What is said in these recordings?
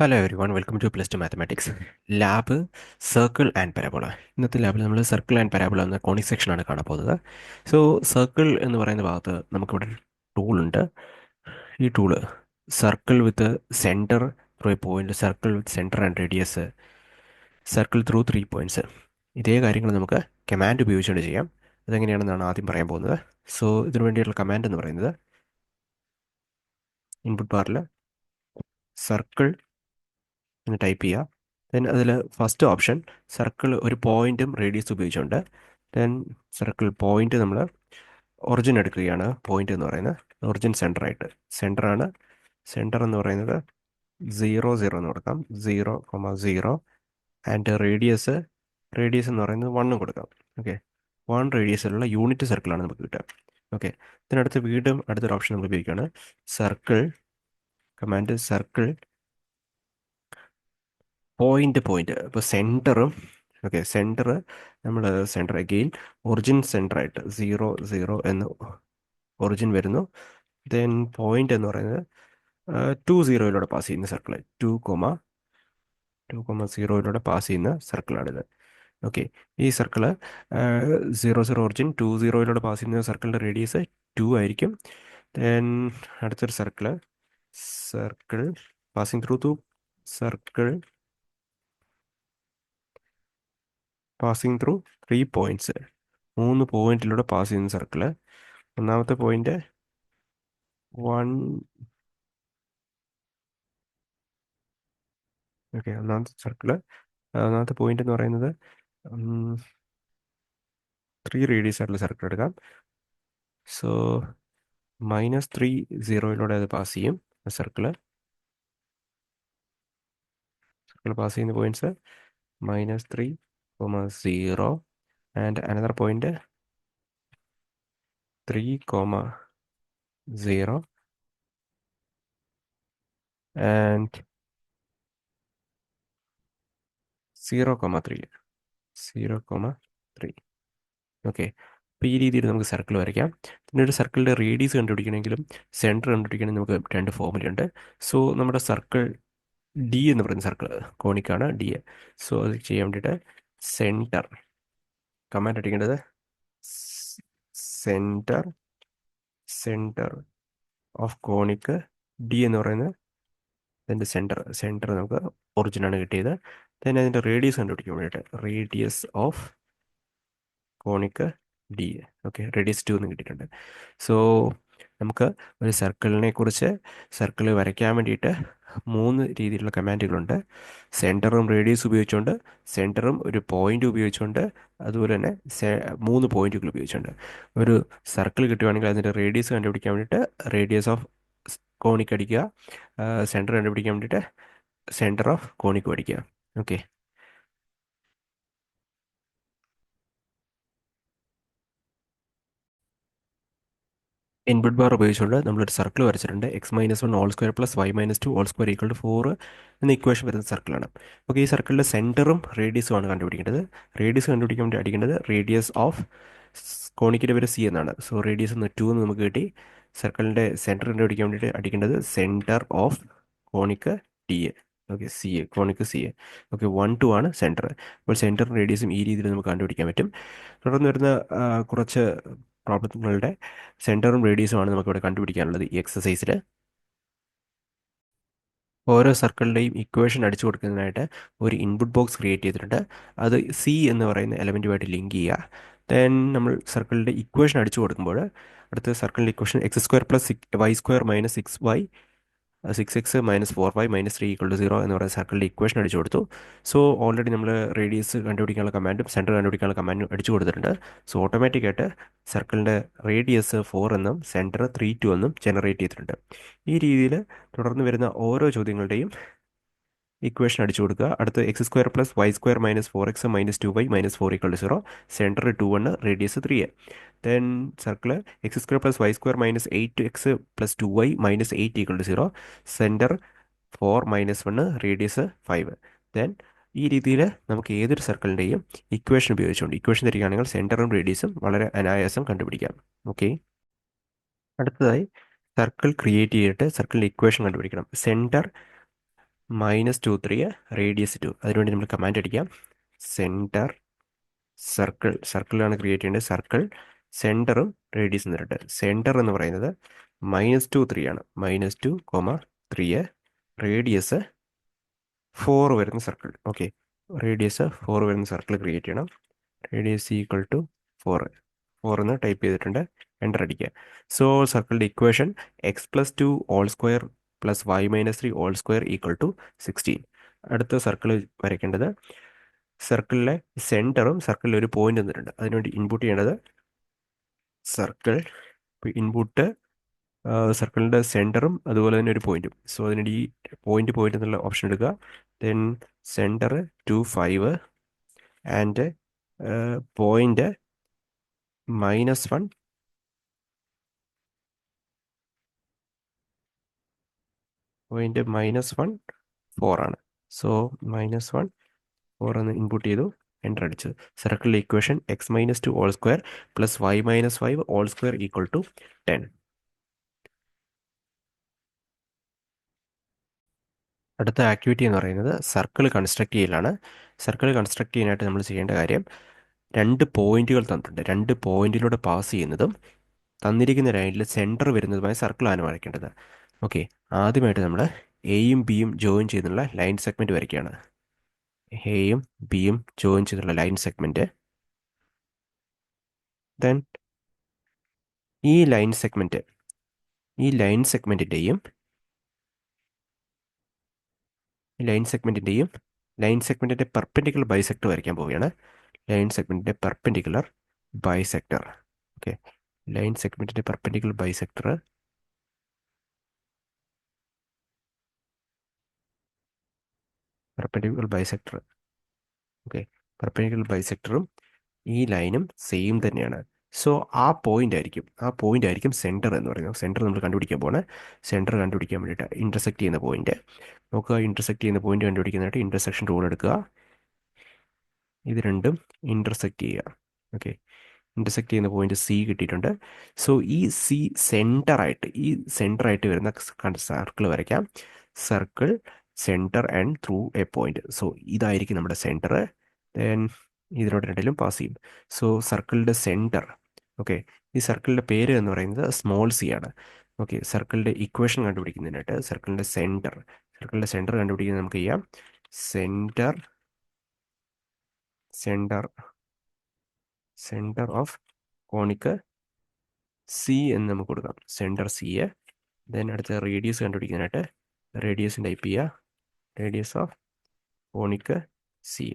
Hello every one welcome two plus two mathematics lab circle and parabola. ഇന്നത്തെ ലാബിൽ നമ്മൾ circle and parabola എന്ന conic സെക്ഷനാണ് കാണാൻ പോകുന്നത്. സോ സർക്കിൾ എന്ന് പറയുന്ന ഭാഗത്ത് നമുക്കിവിടെ ടൂൾ ഉണ്ട്. ഈ tool circle with centre through A point, circle with centre and radius, circle through 3 points, ഇതേ കാര്യങ്ങൾ നമുക്ക് കമാൻഡ് ഉപയോഗിച്ചുകൊണ്ട് ചെയ്യാം. അതെങ്ങനെയാണെന്നാണ് ആദ്യം പറയാൻ പോകുന്നത്. സോ ഇതിനു വേണ്ടിയിട്ടുള്ള കമാൻഡ് എന്ന് പറയുന്നത് ഇൻപുട്ട് ബാറിൽ സർക്കിൾ എന്ന് ടൈപ്പ് ചെയ്യുക. ദെൻ അതിൽ ഫസ്റ്റ് ഓപ്ഷൻ സർക്കിൾ ഒരു പോയിന്റും റേഡിയസ് ഉപയോഗിച്ചുകൊണ്ട്, ദെൻ സർക്കിൾ പോയിന്റ് നമ്മൾ ഒറിജിൻ എടുക്കുകയാണ്. പോയിന്റ് എന്ന് പറയുന്നത് ഒറിജിൻ സെൻറ്റർ ആയിട്ട്, സെൻറ്ററാണ്. സെൻറ്റർ എന്ന് പറയുന്നത് 0 0 എന്ന് കൊടുക്കാം, 0 0. ആൻഡ് റേഡിയസ്, റേഡിയസ് എന്ന് പറയുന്നത് 1 കൊടുക്കാം. ഓക്കെ, 1 റേഡിയസിലുള്ള യൂണിറ്റ് സർക്കിളാണ് നമുക്ക് കിട്ടുക. ഓക്കെ, ഇതിനടുത്ത് വീണ്ടും അടുത്തൊരു ഓപ്ഷൻ നമ്മൾ ഉപയോഗിക്കുകയാണ്. സർക്കിൾ കമാൻഡ് സർക്കിൾ പോയിന്റ് ഇപ്പോൾ സെൻറ്ററും, ഓക്കെ സെൻറ്റർ നമ്മൾ സെൻറ്റർ അഗെയിൻ ഒറിജിൻ സെൻറ്റർ ആയിട്ട് 0 0 എന്ന് ഒറിജിൻ വരുന്നു. ദെൻ പോയിന്റ് എന്ന് പറയുന്നത് 2 0 പാസ് ചെയ്യുന്ന സർക്കിൾ, 2 0 പാസ് ചെയ്യുന്ന സർക്കിളാണിത്. ഓക്കെ, ഈ സർക്കിള് 0 0 ഒറിജിൻ 2 0 പാസ് ചെയ്യുന്ന സർക്കിളിൻ്റെ റേഡിയസ് 2 ആയിരിക്കും. ദെൻ അടുത്തൊരു circle circle passing through circle passing through 3 points, 3 പോയിന്റിലൂടെ പാസ് ചെയ്യുന്ന സർക്കിള്. ഒന്നാമത്തെ പോയിന്റ് 1, ഓക്കെ ഒന്നാമത്തെ സർക്കിള്, ഒന്നാമത്തെ പോയിന്റ് എന്ന് പറയുന്നത് 3 റേഡിയസ് ആയിട്ടുള്ള സർക്കിൾ എടുക്കാം. സോ -3 0 അത് പാസ് ചെയ്യും. സർക്കിള് സർക്കിൾ പാസ് ചെയ്യുന്ന points -3 0 and another point 3 0 and 0 3 0 3. Okay, അപ്പോൾ ഈ രീതിയിൽ നമുക്ക് സർക്കിൾ വരയ്ക്കാം. പിന്നെ ഒരു സർക്കിളിൻ്റെ റേഡിയസ് കണ്ടുപിടിക്കണമെങ്കിലും സെൻറ്റർ കണ്ടുപിടിക്കണമെങ്കിൽ നമുക്ക് രണ്ട് ഫോർമുലയുണ്ട്. സോ നമ്മുടെ സർക്കിൾ ഡി എന്ന് പറയുന്ന സർക്കിൾ കോണിക്കാണ് ഡി. സോ അത് ചെയ്യാൻ വേണ്ടിയിട്ട് സെൻറ്റർ കമാൻഡ് അടിക്കേണ്ടത് centre, centre of conic D എന്ന് പറയുന്നത് അതിൻ്റെ സെൻറ്റർ, സെൻറ്റർ നമുക്ക് ഒറിജിനാണ് കിട്ടിയത്. then അതിൻ്റെ റേഡിയസ് കണ്ടുപിടിക്കാൻ വേണ്ടിയിട്ട് radius of conic D. Okay, radius 2 എന്ന് കിട്ടിയിട്ടുണ്ട്. സോ നമുക്ക് ഒരു സർക്കിളിനെ കുറിച്ച്, സർക്കിൾ വരയ്ക്കാൻ വേണ്ടിയിട്ട് 3 രീതിയിലുള്ള കമാൻഡുകളുണ്ട്. സെൻറ്ററും റേഡിയസ് ഉപയോഗിച്ചുകൊണ്ട്, സെൻറ്ററും ഒരു പോയിന്റ് ഉപയോഗിച്ചുകൊണ്ട്, അതുപോലെ തന്നെ 3 പോയിന്റുകൾ ഉപയോഗിച്ചുകൊണ്ട്. ഒരു സർക്കിൾ കിട്ടുകയാണെങ്കിൽ അതിൻ്റെ റേഡിയസ് കണ്ടുപിടിക്കാൻ വേണ്ടിയിട്ട് റേഡിയസ് ഓഫ് കോണിക്ക് അടിക്കുക, സെൻറ്റർ കണ്ടുപിടിക്കാൻ വേണ്ടിയിട്ട് സെൻറ്റർ ഓഫ് കോണിക്ക് അടിക്കുക. ഓക്കെ, ഇൻപുട്ട് ബാർ ഉപയോഗിച്ചുകൊണ്ട് നമ്മളൊരു സർക്കിൾ വരച്ചിട്ടുണ്ട്. x-1 whole square plus y-2 whole square = 4 എന്ന ഇക്വേഷൻ വരുന്ന സർക്കിളാണ്. ഓക്കെ, ഈ സർക്കിളിൻ്റെ സെൻറ്ററും റേഡിയസും ആണ് കണ്ടുപിടിക്കേണ്ടത്. റേഡിയസ് കണ്ടുപിടിക്കാൻ വേണ്ടി അടിക്കേണ്ടത് റേഡിയസ് ഓഫ് കോണിക്കിൻ്റെ പേര് സി എന്നാണ്. സോ റേഡിയസ് 2 എന്ന് നമുക്ക് കിട്ടി. സർക്കിളിൻ്റെ സെൻറ്റർ കണ്ടുപിടിക്കാൻ വേണ്ടിയിട്ട് അടിക്കേണ്ടത് centre of conic D. Okay, C conic C. Okay, 1 2 ആണ് സെൻറ്റർ. അപ്പോൾ സെൻറ്ററും റേഡിയസും ഈ രീതിയിൽ നമുക്ക് കണ്ടുപിടിക്കാൻ പറ്റും. തുടർന്ന് വരുന്ന കുറച്ച് പ്രോബ്ലങ്ങളുടെ സെൻറ്ററും റേഡിയസുമാണ് നമുക്കിവിടെ കണ്ടുപിടിക്കാനുള്ളത് ഈ എക്സസൈസിൽ. ഓരോ സർക്കിളിൻ്റെയും ഇക്വേഷൻ അടിച്ചു കൊടുക്കുന്നതിനായിട്ട് ഒരു ഇൻപുട്ട് ബോക്സ് ക്രിയേറ്റ് ചെയ്തിട്ടുണ്ട്. അത് സി എന്ന് പറയുന്ന എലമെൻറ്റുമായിട്ട് ലിങ്ക് ചെയ്യുക. ദെൻ നമ്മൾ സർക്കിളിൻ്റെ ഇക്വേഷൻ അടിച്ചു കൊടുക്കുമ്പോൾ അടുത്ത സർക്കിളിൻ്റെ equation x² + y² - 6y 6x - 4y - 3 = 0 എന്ന് പറയുന്ന സർക്കിളിൻ്റെ ഇക്വേഷൻ അടിച്ചു കൊടുത്തു. സോ ഓൾറെഡി നമ്മൾ റേഡിയസ് കണ്ടുപിടിക്കാനുള്ള കമാൻഡും സെൻറ്റർ കണ്ടുപിടിക്കാനുള്ള കമാൻഡും അടിച്ചു കൊടുത്തിട്ടുണ്ട്. സോ ഓട്ടോമാറ്റിക്കായിട്ട് സർക്കിളിൻ്റെ റേഡിയസ് 4 എന്നും സെൻറ്റർ 3 2 എന്നും ജനറേറ്റ് ചെയ്തിട്ടുണ്ട്. ഈ രീതിയിൽ തുടർന്ന് വരുന്ന ഓരോ ചോദ്യങ്ങളുടെയും ഇക്വേഷൻ അടിച്ചു കൊടുക്കുക. അടുത്ത് x² + y² - 4x - 2y - 4 = 0, centre 2 1, radius 3. Then circle x² + y² - 8x + 2y - 8 = 0, centre 4 -1, radius 5. Then ഈ രീതിയിൽ നമുക്ക് ഏതൊരു സർക്കിളിൻ്റെയും ഇക്വേഷൻ ഉപയോഗിച്ചുകൊണ്ട്, ഇക്വേഷൻ തരികയാണെങ്കിൽ സെൻറ്ററും റേഡിയസും വളരെ അനായാസം കണ്ടുപിടിക്കാം. ഓക്കെ, അടുത്തതായി സർക്കിൾ ക്രിയേറ്റ് ചെയ്തിട്ട് സർക്കിളിൻ്റെ ഇക്വേഷൻ കണ്ടുപിടിക്കണം. Centre -2 3 radius 2. അതിനുവേണ്ടി നമ്മൾ കമാൻഡ് അടിക്കാം. സെൻറ്റർ സർക്കിളാണ് ക്രിയേറ്റ് ചെയ്യേണ്ടത്. സർക്കിൾ സെൻറ്ററും റേഡിയസും തരട്ടെ. സെൻറ്റർ എന്ന് പറയുന്നത് -2 3 ആണ്. -2 3 റേഡിയസ് 4 വരുന്ന സർക്കിൾ. ഓക്കെ, റേഡിയസ് 4 വരുന്ന സർക്കിൾ ക്രിയേറ്റ് ചെയ്യണം. റേഡിയസ് ഈക്വൽ ടു 4 എന്ന് ടൈപ്പ് ചെയ്തിട്ടുണ്ട്. എൻ്റർ അടിക്കുക. സോ സർക്കിളിൻ്റെ equation x+2 whole square plus y-3 whole square equal to 16. അടുത്ത സർക്കിൾ വരയ്ക്കേണ്ടത് സർക്കിളിലെ സെൻറ്ററും സർക്കിളിൽ ഒരു പോയിന്റ് തന്നിട്ടുണ്ട്. അതിനുവേണ്ടി ഇൻപുട്ട് ചെയ്യേണ്ടത് സർക്കിൾ ഇൻപുട്ട് സർക്കിളിൻ്റെ സെൻറ്ററും അതുപോലെ തന്നെ ഒരു പോയിന്റും. സോ അതിനുവേണ്ടി ഈ പോയിന്റ് എന്നുള്ള ഓപ്ഷൻ എടുക്കുക. ദെൻ സെൻറ്റർ 2 5 ആൻഡ് പോയിന്റ് -1 -1 4 ആണ്. സോ -1 4 എന്ന് ഇൻപുട്ട് ചെയ്തു. എൻ്റർ അടിച്ചു. സർക്കിളിലെ equation x-2 whole square plus y-5 whole square equal to 10. അടുത്ത ആക്ടിവിറ്റി എന്ന് പറയുന്നത് സർക്കിൾ കൺസ്ട്രക്ട് ചെയ്യലാണ്. സർക്കിൾ കൺസ്ട്രക്ട് ചെയ്യാനായിട്ട് നമ്മൾ ചെയ്യേണ്ട കാര്യം, രണ്ട് പോയിന്റുകൾ തന്നിട്ടുണ്ട്. രണ്ട് പോയിന്റിലൂടെ പാസ് ചെയ്യുന്നതും തന്നിരിക്കുന്ന ലൈനിൽ സെൻറ്റർ വരുന്നതുമായ സർക്കിളാണ് വരയ്ക്കേണ്ടത്. ഓക്കെ, ആദ്യമായിട്ട് നമ്മൾ എയും ബിയും ജോയിൻ ചെയ്തുള്ള ലൈൻ സെഗ്മെൻറ്റ് വരയ്ക്കുകയാണ്. എയും ബിയും ജോയിൻ ചെയ്തുള്ള ലൈൻ സെഗ്മെൻറ്റ്. ദെൻ ഈ ലൈൻ സെഗ്മെൻറ്റ് ഈ ലൈൻ സെഗ്മെൻറ്റിൻ്റെയും ലൈൻ സെഗ്മെൻറ്റിൻ്റെ പെർപെൻഡിക്കുലർ ബൈസെക്ടർ വരയ്ക്കാൻ പോവുകയാണ്. ലൈൻ സെഗ്മെൻറ്റിൻ്റെ പെർപെൻഡിക്കുലർ ബൈസെക്ടർ. ഓക്കെ, ലൈൻ സെഗ്മെൻറ്റിൻ്റെ പെർപെൻഡിക്കുലർ ബൈസെക്ടർ ഓക്കെ, പെർപെൻഡിക്കുലർ ബൈസെക്ടറും ഈ ലൈനും സെയിം തന്നെയാണ്. സോ ആ പോയിന്റ് ആയിരിക്കും സെൻറ്റർ എന്ന് പറയുന്നത്. സെൻറ്റർ നമ്മൾ കണ്ടുപിടിക്കാൻ പോകണം. സെൻറ്റർ കണ്ടുപിടിക്കാൻ വേണ്ടിയിട്ട് ഇൻ്റർസെക്റ്റ് ചെയ്യുന്ന പോയിന്റ് നോക്കുക. ഇൻ്റർസെക്റ്റ് ചെയ്യുന്ന പോയിന്റ് കണ്ടുപിടിക്കാനായിട്ട് ഇൻ്റർസെക്ഷൻ റൂൾ എടുക്കുക. ഇത് രണ്ടും ഇൻ്റർസെക്റ്റ് ചെയ്യുക. ഓക്കെ, ഇൻ്റർസെക്റ്റ് ചെയ്യുന്ന പോയിന്റ് സി കിട്ടിയിട്ടുണ്ട്. സോ ഈ സെൻറ്ററായിട്ട് വരുന്ന സർക്കിൾ വരയ്ക്കാം. Circle centre and through A point. So ഇതായിരിക്കും നമ്മുടെ സെൻറ്റർ. ദെൻ ഇതിനോട് രണ്ടിലും പാസ് ചെയ്യും. സോ സർക്കിളിൻ്റെ സെൻറ്റർ. ഓക്കെ, ഈ സർക്കിളിൻ്റെ പേര് എന്ന് പറയുന്നത് സ്മോൾ സി ആണ്. ഓക്കെ, സർക്കിളിൻ്റെ ഇക്വേഷൻ കണ്ടുപിടിക്കുന്നതിനായിട്ട് സർക്കിളിൻ്റെ സെൻറ്റർ കണ്ടുപിടിക്കുന്നത് നമുക്ക് ചെയ്യാം. Centre centre centre of conic C എന്ന് നമുക്ക് കൊടുക്കാം. Centre C. ദെൻ അടുത്ത റേഡിയസ് കണ്ടുപിടിക്കാനായിട്ട് റേഡിയസ് ടൈപ്പ് ചെയ്യുക. Radius of conic C.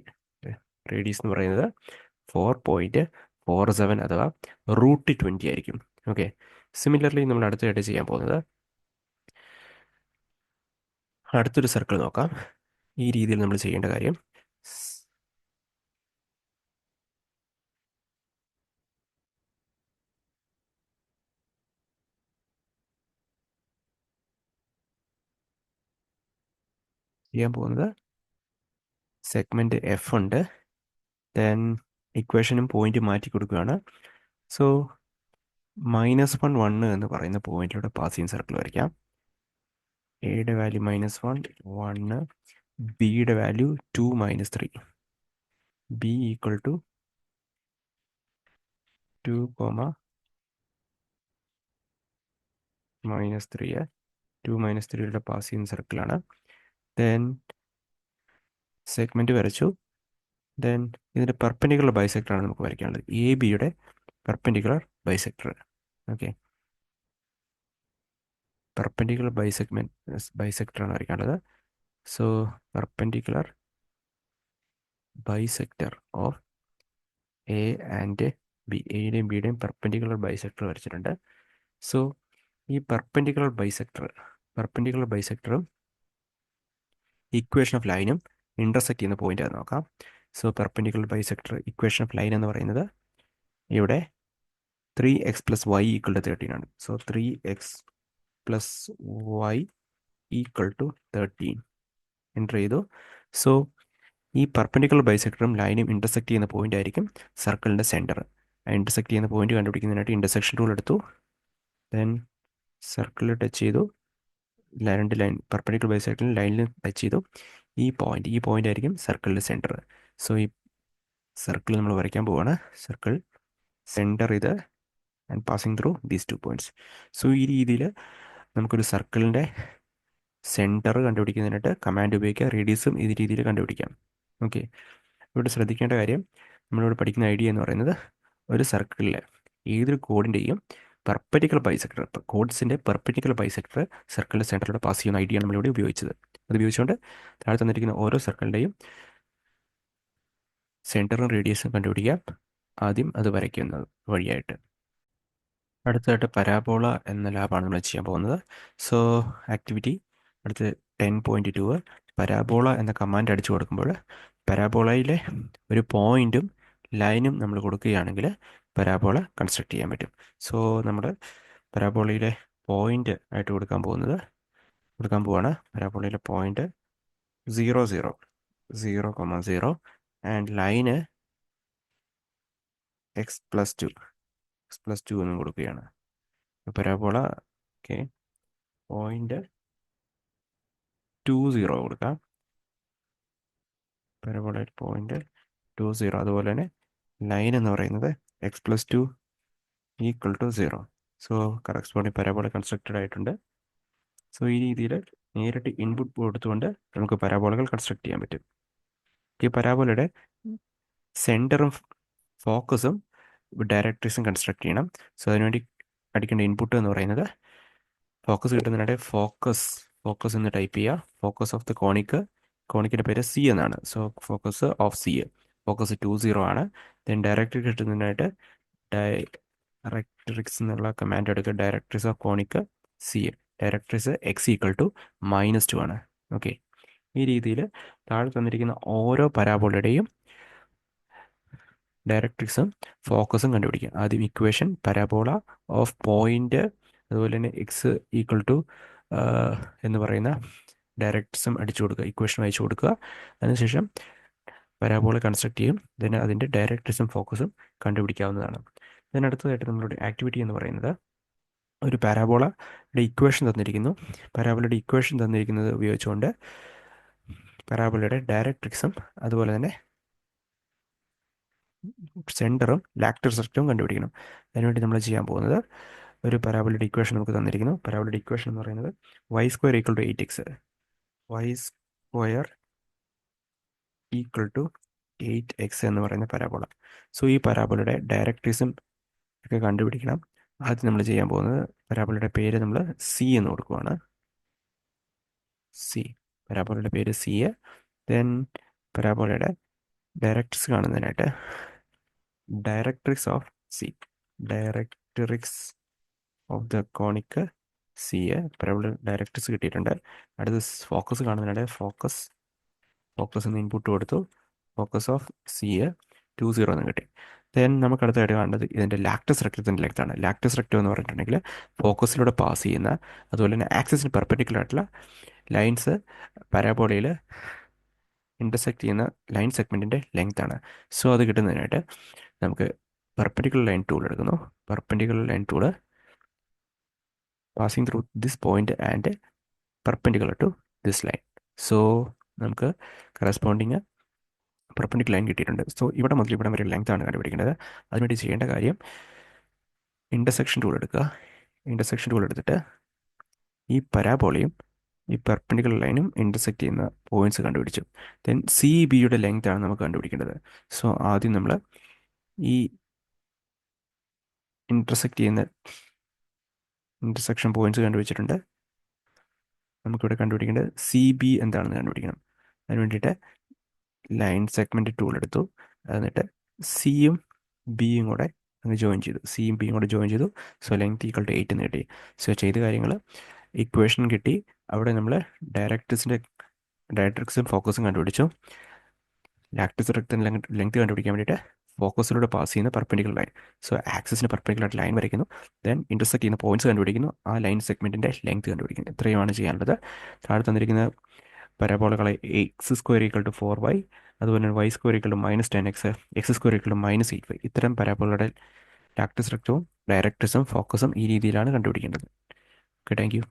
Radius എന്ന് പറയുന്നത് 4.47 അഥവാ √20 ആയിരിക്കും. ഓക്കെ, സിമിലർലി നമ്മൾ അടുത്തതായിട്ട് ചെയ്യാൻ പോകുന്നത് അടുത്തൊരു സർക്കിൾ നോക്കാം. ഈ രീതിയിൽ നമ്മൾ ചെയ്യേണ്ട കാര്യം, ചെയ്യാൻ പോകുന്നത് സെഗ്മെൻറ്റ് എഫ് ഉണ്ട്. ദെൻ ഇക്വേഷനും പോയിന്റ് മാറ്റി കൊടുക്കുകയാണ്. സോ -1 എന്ന് പറയുന്ന പോയിന്റിലൂടെ പാസ് ചെയ്യുന്ന സർക്കിൾ വരയ്ക്കാം. എയുടെ വാല്യൂ -1 1, ബിയുടെ വാല്യൂ 2 -3. B equal to 2, -3. 2 -3യുടെ പാസ് ചെയ്യുന്ന സർക്കിളാണ്. ദെൻ സെഗ്മെൻറ്റ് വരച്ചു. ദെൻ ഇതിൻ്റെ പെർപെൻഡിക്കുലർ ബൈസെക്ടറാണ് നമുക്ക് വരയ്ക്കാനുള്ളത്. എ ബിയുടെ പെർപെൻഡിക്കുലർ ബൈസെക്ടർ. ഓക്കെ, പെർപെൻഡിക്കുലർ ബൈസെക്ടറാണ് വരയ്ക്കാനുള്ളത്. So perpendicular bisector of A and B. എയുടെയും ബിയുടെയും പെർപെൻഡിക്കുലർ ബൈസെക്ടർ വരച്ചിട്ടുണ്ട്. സോ ഈ പെർപെൻഡിക്കുലർ ബൈസെക്ടറും ഇക്വേഷൻ ഓഫ് ലൈനും ഇൻ്റർസെക്റ്റ് ചെയ്യുന്ന പോയിന്റ് അത് നോക്കാം. So perpendicular bisector equation of line എന്ന് പറയുന്നത് ഇവിടെ 3x + y = 13 ആണ്. സോ 3x + y = 13 എൻ്റർ ചെയ്തു. സോ ഈ പെർപെൻഡിക്കുലർ ബൈസെക്ടറും ലൈനും ഇൻ്റർസെക്റ്റ് ചെയ്യുന്ന പോയിന്റ് ആയിരിക്കും സർക്കിളിൻ്റെ സെൻറ്റർ. ആ ഇൻ്റർസെക്റ്റ് ചെയ്യുന്ന പോയിന്റ് കണ്ടുപിടിക്കുന്നതിനായിട്ട് ഇൻ്റർസെക്ഷൻ റൂൾ എടുത്തു. ദെൻ സർക്കിളിൽ ടച്ച് ചെയ്തു. രണ്ട് ലൈൻ പെർപെൻഡിക്കുലർ ബൈസെക്ടറിൽ ലൈനിൽ ടച്ച് ചെയ്തു. ഈ പോയിന്റ് ആയിരിക്കും സർക്കിളിൻ്റെ സെൻറ്റർ. സോ ഈ സർക്കിൾ നമ്മൾ വരയ്ക്കാൻ പോവാണ്. സർക്കിൾ സെൻറ്റർ ഇത് and passing through these 2 points. So ഈ രീതിയിൽ നമുക്കൊരു സർക്കിളിൻ്റെ സെൻറ്റർ കണ്ടുപിടിക്കുന്നതിനായിട്ട് കമാൻഡ് ഉപയോഗിക്കുക. റേഡിയസും ഈ രീതിയിൽ കണ്ടുപിടിക്കാം. ഓക്കെ, ഇവിടെ ശ്രദ്ധിക്കേണ്ട കാര്യം, നമ്മളിവിടെ പഠിക്കുന്ന ഐഡിയ എന്ന് പറയുന്നത് ഒരു സർക്കിളിലെ ഏതൊരു കോഡിൻ്റെയും പെർപെൻഡിക്കുലർ ബൈസെക്ടർ, കോഡ്സിൻ്റെ പെർപെൻഡിക്കുലർ ബൈസെക്ടർ സർക്കിളിൻ്റെ സെൻറ്ററിലൂടെ പാസ് ചെയ്യുന്ന ഐഡിയ നമ്മളിവിടെ ഉപയോഗിച്ചത്. അത് ഉപയോഗിച്ചുകൊണ്ട് താഴെ തന്നിരിക്കുന്ന ഓരോ സർക്കിളിൻ്റെയും സെൻറ്ററും റേഡിയസും കണ്ടുപിടിക്കാം. ആദ്യം അത് വരയ്ക്കുന്നത് വഴിയായിട്ട്. അടുത്തതായിട്ട് പരാബോള എന്ന ലാബാണ് നമ്മൾ ചെയ്യാൻ പോകുന്നത്. സോ ആക്ടിവിറ്റി അടുത്ത് 10.2 പരാബോള എന്ന കമാൻഡ് അടിച്ചു കൊടുക്കുമ്പോൾ പരാബോളയിലെ ഒരു പോയിന്റും ലൈനും നമ്മൾ കൊടുക്കുകയാണെങ്കിൽ പരാബോള കൺസ്ട്രക്ട് ചെയ്യാൻ പറ്റും. സോ നമ്മൾ പരാബോളയിലെ പോയിന്റ് ആയിട്ട് കൊടുക്കാൻ പോവാണ്. പരാബോളയിലെ പോയിന്റ് 0 0 0 0 ആൻഡ് ലൈന് x+2 എന്നും കൊടുക്കുകയാണ്. പരാബോള ഓക്കെ, പോയിന്റ് 2 0 കൊടുക്കാം. പരാബോള പോയിന്റ് 2 0, അതുപോലെ തന്നെ ലൈൻ എന്ന് പറയുന്നത് x+2 = 0. So corresponding parabola constructed ആയിട്ടുണ്ട്. സോ ഈ രീതിയിൽ നേരിട്ട് ഇൻപുട്ട് കൊടുത്തുകൊണ്ട് നമുക്ക് പരാബോളകൾ കൺസ്ട്രക്ട് ചെയ്യാൻ പറ്റും. ഈ പരാബോളയുടെ സെൻറ്ററും ഫോക്കസും ഡയറക്ട്രിക്സും കൺസ്ട്രക്ട് ചെയ്യണം. സോ അതിനുവേണ്ടി അടിക്കേണ്ട ഇൻപുട്ട് എന്ന് പറയുന്നത് ഫോക്കസ് കിട്ടുന്നതിനിടെ ഫോക്കസ് എന്ന് ടൈപ്പ് ചെയ്യുക. ഫോക്കസ് ഓഫ് ദ കോണിക്കിൻ്റെ പേര് സി എന്നാണ്. So focus of C, focus 2 0 ആണ്. ദെൻ ഡയറക്ട്രിക്സ് കിട്ടുന്നതിനായിട്ട് ഡയറക്ട്രിക്സ് എന്നുള്ള കമാൻഡ് എടുക്കുക. Directrix of conic C, directrix x = -2 ആണ്. ഓക്കെ, ഈ രീതിയിൽ താഴെ തന്നിരിക്കുന്ന ഓരോ പരാബോളയുടെയും ഡയറക്ട്രിക്സും ഫോക്കസും കണ്ടുപിടിക്കുക. ആദ്യം ഇക്വേഷൻ പരാബോള ഓഫ് പോയിന്റ്, അതുപോലെ തന്നെ x എന്ന് പറയുന്ന ഡയറക്ട്രിക്സും അടിച്ചു കൊടുക്കുക, ഇക്വേഷൻ അയച്ചു കൊടുക്കുക. അതിനുശേഷം പരാബോള കൺസ്ട്രക്ട് ചെയ്യും. then അതിൻ്റെ ഡയറക്ട്രിക്സും ഫോക്കസും കണ്ടുപിടിക്കാവുന്നതാണ്. ഇതിനടുത്തതായിട്ട് നമ്മളുടെ ആക്ടിവിറ്റി എന്ന് പറയുന്നത് ഒരു പരാബോളയുടെ ഇക്വേഷൻ തന്നിരിക്കുന്നു. പരാബോളയുടെ ഇക്വേഷൻ തന്നിരിക്കുന്നത് ഉപയോഗിച്ചുകൊണ്ട് പരാബോളയുടെ ഡയറക്ട്രിക്സും അതുപോലെ തന്നെ സെൻറ്ററും ലാക്ടർ കണ്ടുപിടിക്കണം. അതിനുവേണ്ടി നമ്മൾ ചെയ്യാൻ പോകുന്നത് ഒരു പരാബോളയുടെ ഇക്വേഷൻ നമുക്ക് തന്നിരിക്കുന്നു. പരാബോളയുടെ ഇക്വേഷൻ എന്ന് പറയുന്നത് y² = 8x, y² = 8x എന്ന് പറയുന്ന പരാബോള. സോ ഈ പരാബോളയുടെ ഡയറക്ട്രിക്സും ഒക്കെ കണ്ടുപിടിക്കണം. ആദ്യം നമ്മൾ ചെയ്യാൻ പോകുന്നത് പരാബോളയുടെ പേര് നമ്മൾ സി എന്ന് കൊടുക്കുവാണ്. സി, പരാബോളയുടെ പേര് സി. ദെൻ പരാബോളയുടെ ഡയറക്ട്രിക്സ് കാണുന്നതിനായിട്ട് directrix of C, directrix of the conic C, parabola directrix കിട്ടിയിട്ടുണ്ട്. അടുത്ത് ഫോക്കസ് കാണുന്നതിനായിട്ട് ഫോക്കസ് എന്ന് ഇൻപുട്ട് കൊടുത്തു. ഫോക്കസ് ഓഫ് സി 2 0 എന്ന് കിട്ടി. ദെൻ നമുക്ക് അടുത്തായിട്ട് കാണേണ്ടത് ഇതിൻ്റെ ലാക്ടസ് റെക്റ്റത്തിൻ്റെ ലെങ്ത് ആണ്. ലാക്ടസ് റെക്റ്റം എന്ന് പറഞ്ഞിട്ടുണ്ടെങ്കിൽ ഫോക്കസിലൂടെ പാസ് ചെയ്യുന്ന, അതുപോലെ തന്നെ ആക്സിസിന് പെർപെൻഡിക്കുലർ ആയിട്ടുള്ള ലൈൻസ് പരാബോളയിൽ ഇൻ്റർസെക്ട് ചെയ്യുന്ന ലൈൻ സെഗ്മെൻറ്റിൻ്റെ ലെങ്ത് ആണ്. സോ അത് കിട്ടുന്നതിനായിട്ട് നമുക്ക് പെർപെൻഡിക്കുലർ ലൈൻ ടൂൾ എടുക്കുന്നു. Perpendicular line tool passing through this point and perpendicular to this line. So നമുക്ക് കറസ്പോണ്ടിങ് പെർപെൻഡിക്കുലർ ലൈൻ കിട്ടിയിട്ടുണ്ട്. സോ ഇവിടെ മുതൽ ഇവിടെ വരെ ലെങ്ത് ആണ് കണ്ടുപിടിക്കേണ്ടത്. അതിനുവേണ്ടി ചെയ്യേണ്ട കാര്യം ഇൻ്റർസെക്ഷൻ ടൂൾ എടുക്കുക. ഇൻ്റർസെക്ഷൻ ടൂൾ എടുത്തിട്ട് ഈ പരാബോളയും ഈ പെർപെൻഡിക്കുലർ ലൈനും ഇൻ്റർസെക്ട് ചെയ്യുന്ന പോയിന്റ്സ് കണ്ടുപിടിച്ചു. ദെൻ സി ബിയുടെ ലെങ്ത് ആണ് നമുക്ക് കണ്ടുപിടിക്കേണ്ടത്. സോ ആദ്യം നമ്മൾ ഈ ഇൻ്റർസെക്ട് ചെയ്യുന്ന ഇൻ്റർസെക്ഷൻ പോയിന്റ്സ് കണ്ടുപിടിച്ചിട്ടുണ്ട്. നമുക്കിവിടെ കണ്ടുപിടിക്കേണ്ടത് സി ബി എന്താണെന്ന് കണ്ടുപിടിക്കണം. അതിന് വേണ്ടിയിട്ട് ലൈൻ സെഗ്മെൻറ്റ് ടൂൾ എടുത്തു. എന്നിട്ട് സിയും ബിയും കൂടെ അങ്ങ് ജോയിൻ ചെയ്തു. സിയും ബിയും കൂടെ ജോയിൻ ചെയ്തു. സോ ലെങ്ത് = 8 എന്ന് കിട്ടി. സോ ചെയ്ത കാര്യങ്ങൾ ഇക്വേഷൻ കിട്ടി. അവിടെ നമ്മൾ ഡയറക്ട്രിക്സും ഫോക്കസും കണ്ടുപിടിച്ചു. ലാക്ടസ് റെക്റ്റത്തിൻ്റെ ലെങ്ത് കണ്ടുപിടിക്കാൻ വേണ്ടിയിട്ട് ഫോക്കസിലൂടെ പാസ് ചെയ്യുന്ന പെർപെൻഡിക്കുലർ ലൈൻ, സോ ആക്സിസിന് പെർപെൻഡിക്കുലർ ലൈൻ വരയ്ക്കുന്നു. ദെൻ ഇൻ്റർസെക്ട് ചെയ്യുന്ന പോയിന്റ്സ് കണ്ടുപിടിക്കുന്നു. ആ ലൈൻ സെഗ്മെൻറ്റിൻ്റെ ലെങ്ത് കണ്ടുപിടിക്കുന്നു. ഇത്രയുമാണ് ചെയ്യാനുള്ളത്. താഴെ തന്നിരിക്കുന്ന പരാബോളകളെ x² = 4y, അതുപോലെ തന്നെ y² = -10x, x² = -8y, ഇത്തരം പരാബോളയുടെ ലാക്ടസ് റെക്റ്റവും ഡയറക്ട്രിക്സും ഫോക്കസും ഈ രീതിയിലാണ് കണ്ടുപിടിക്കേണ്ടത്. Okay, thank you.